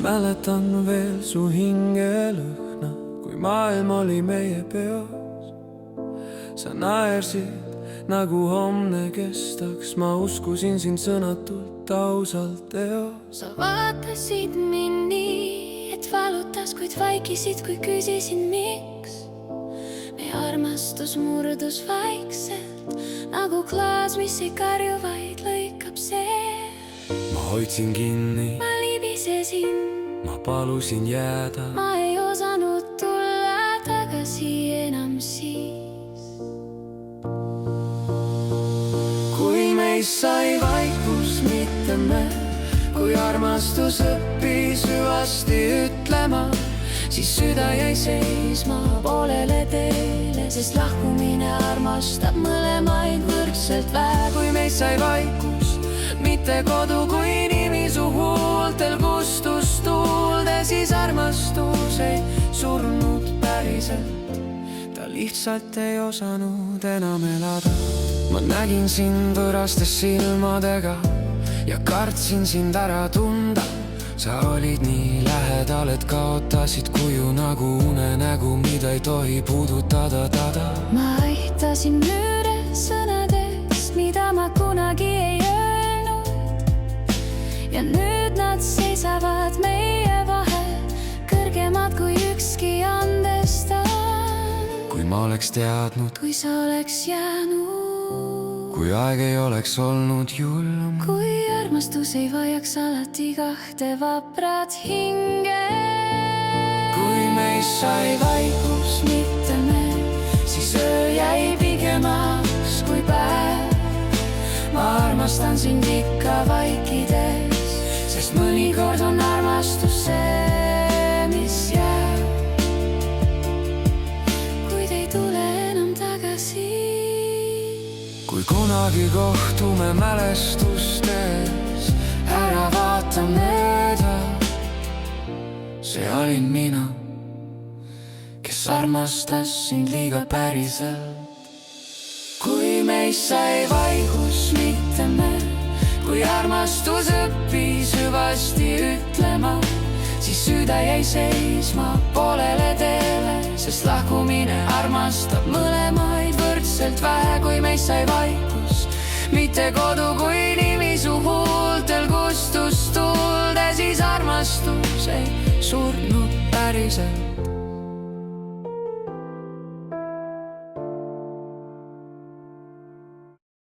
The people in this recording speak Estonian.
mäletan veel su hingelõhna, kui maailm oli meie peos. Sa naersid nagu homne kestaks, ma uskusin sind sõnatult ausalt eos. Sa vaatasid mind nii, et valutas, kuid vaikisid, kui küsisin miks. Meie armastus murdus vaikselt, nagu klaas, mis ei karju, vaid lõikab see. Ma hoidsin kinni, ma libisesin, ma palusin jääda. ma ei osanud tulla tagasi enam siis. Kui meist sai vaikus, mitte me, kui armastus õppis hüvasti ütlema, siis süda jäi seisma poolele teele, sest lahkumine armastab mõlemaid võrdselt vähe. Kui meist sai vaikus, mitte kodu, kui nimi su huultel kustus tuulde, siis armastus ei surnud päriselt. Ta lihtsalt ei osanud enam elada. Ma nägin sind võõrastes silmadega ja kartsin sind ära tunda. Sa olid nii lähedal, et kaotasid kuju nagu unenägu, mida ei tohi puudutada tada. Ma aitasin müüre sõnadest, mida ma kunagi ei öelnud, ja nüüd nad seisavad meie vahel, kõrgemad kui ükski andestan. Kui ma oleks teadnud, kui sa oleks jäänud, kui aeg ei oleks olnud julm, kui armastus ei vajaks alati kahte vaprat hinge. kui meist sai vaikus, mitte me, siis öö jäi pigemaks kui päev. ma armastan sind ikka vaikides, sest mõnikord on armastus see, mis jääb, kuid ei tule enam tagasi. kui kunagi kohtume mälestustes, ära vaata mööda. See olin mina, kes armastas sind liiga päriselt. Kui meist sai vaikus, mitte me, kui armastus õppis hüvasti ütlema, siis süda jäi seisma poolele teele, sest lahkumine armastab mõlemaid võrdselt vähe. Kui meist sai vaikus, mitte kodu, kui nimi su huultel kustus tuulde, siis armastus ei surnud päriselt.